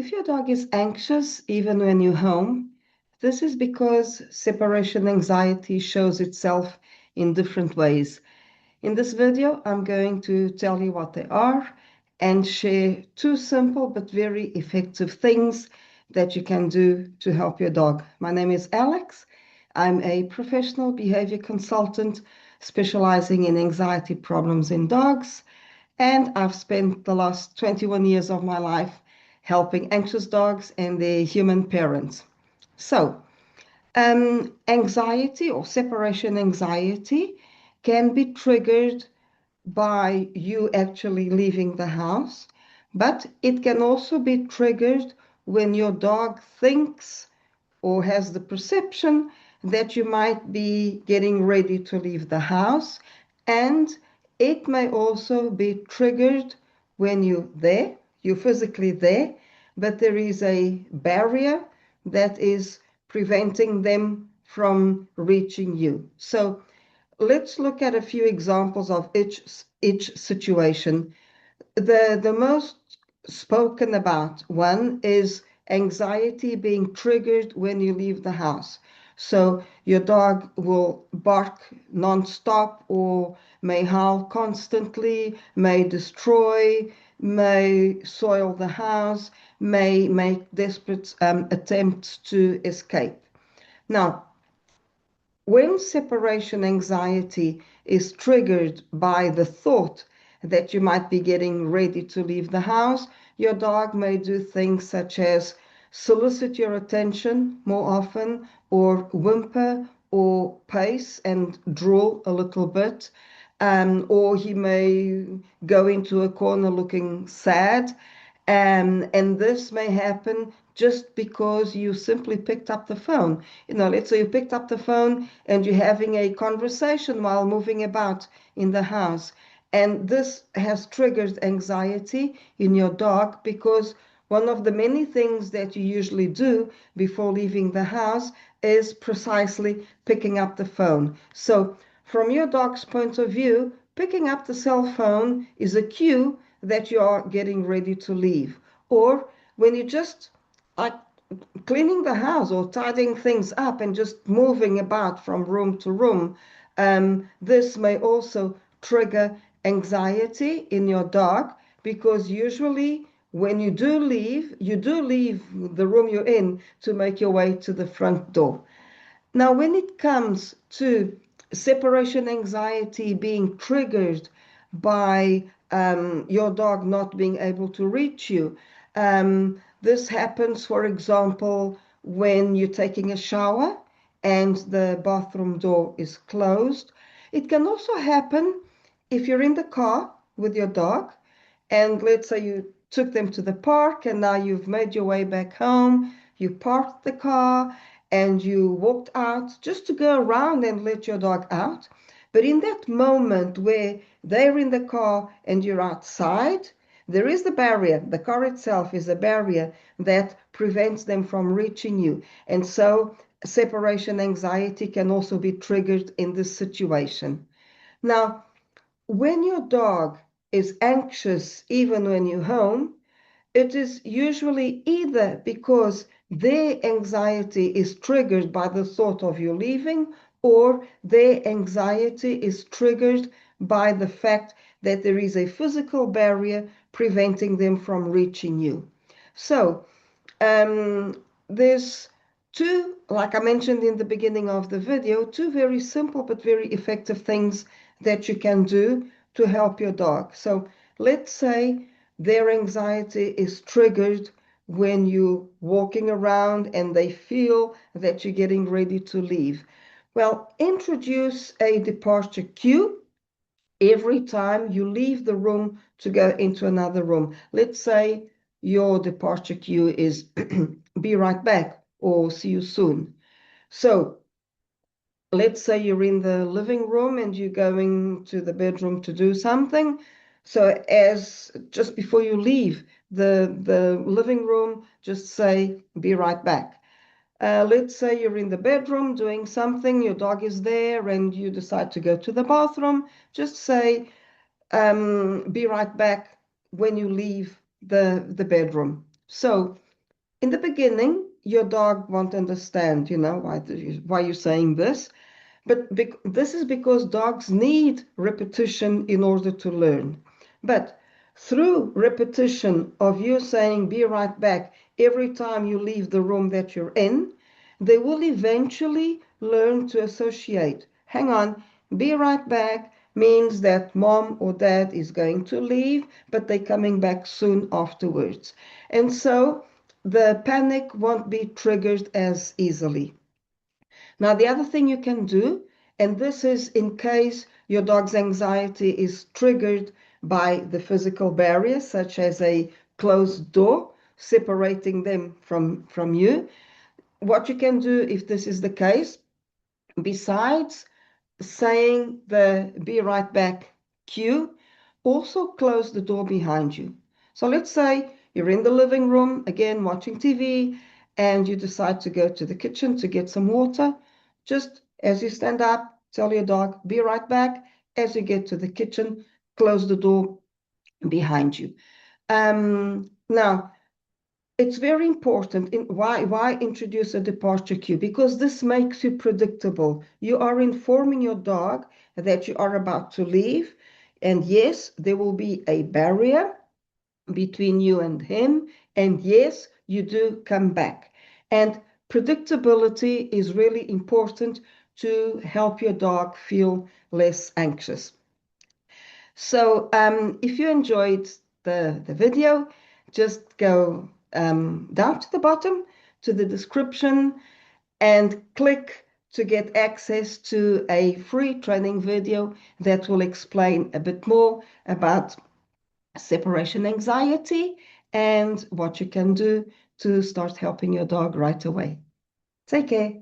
If your dog is anxious even when you're home, this is because separation anxiety shows itself in different ways. In this video, I'm going to tell you what they are and share two simple but very effective things that you can do to help your dog. My name is Alex. I'm a professional behavior consultant specializing in anxiety problems in dogs, and I've spent the last 21 years of my life helping anxious dogs and their human parents. So, anxiety or separation anxiety can be triggered by you actually leaving the house, but it can also be triggered when your dog thinks or has the perception that you might be getting ready to leave the house. And it may also be triggered when you're physically there, but there is a barrier that is preventing them from reaching you. So let's look at a few examples of each situation. The most spoken about one is anxiety being triggered when you leave the house. So your dog will bark nonstop or may howl constantly, may destroy, may soil the house, may make desperate attempts to escape. Now, when separation anxiety is triggered by the thought that you might be getting ready to leave the house, your dog may do things such as solicit your attention more often, or whimper, or pace and drool a little bit, or he may go into a corner looking sad. And this may happen just because you simply picked up the phone. Let's say you picked up the phone and you're having a conversation while moving about in the house. And this has triggered anxiety in your dog because one of the many things that you usually do before leaving the house is precisely picking up the phone. So, from your dog's point of view, picking up the cell phone is a cue that you are getting ready to leave. Or when you just like cleaning the house or tidying things up and just moving about from room to room, this may also trigger anxiety in your dog because usually when you do leave the room you're in to make your way to the front door. Now, when it comes to separation anxiety being triggered by your dog not being able to reach you, this happens, for example, when you're taking a shower and the bathroom door is closed. It can also happen if you're in the car with your dog, and let's say you took them to the park and now you've made your way back home, you parked the car and you walked out just to go around and let your dog out. But in that moment where they're in the car and you're outside, there is the barrier. The car itself is a barrier that prevents them from reaching you. And so separation anxiety can also be triggered in this situation. Now, when your dog is anxious, even when you're home, it is usually either because their anxiety is triggered by the thought of you leaving, or their anxiety is triggered by the fact that there is a physical barrier preventing them from reaching you. So, there's two, like I mentioned in the beginning of the video, two very simple but very effective things that you can do to help your dog. So let's say their anxiety is triggered when you're walking around and they feel that you're getting ready to leave. Well, introduce a departure cue every time you leave the room to go into another room. Let's say your departure cue is be right back or see you soon. So let's say you're in the living room and you're going to the bedroom to do something. So as just before you leave the living room, just say, be right back. Let's say you're in the bedroom doing something, your dog is there, and you decide to go to the bathroom. Just say, be right back when you leave the bedroom. So In the beginning, your dog won't understand, why you're saying this. But this is because dogs need repetition in order to learn. But through repetition of you saying, be right back, every time you leave the room that you're in, they will eventually learn to associate. Hang on, be right back means that mom or dad is going to leave, but they're coming back soon afterwards. And so the panic won't be triggered as easily. Now, the other thing you can do, and this is in case your dog's anxiety is triggered by the physical barrier, such as a closed door separating them from you. What you can do if this is the case, besides saying the be right back cue, also close the door behind you. So let's say you're in the living room, again, watching TV, and you decide to go to the kitchen to get some water. Just as you stand up, tell your dog, be right back. As you get to the kitchen, close the door behind you. Now, it's very important. Why introduce a departure cue? Because this makes you predictable. You are informing your dog that you are about to leave. And yes, there will be a barrier between you and him. And yes, you do come back. And predictability is really important to help your dog feel less anxious. So if you enjoyed the video, just go down to the bottom to the description and click to get access to a free training video that will explain a bit more about separation anxiety and what you can do to start helping your dog right away. Take care.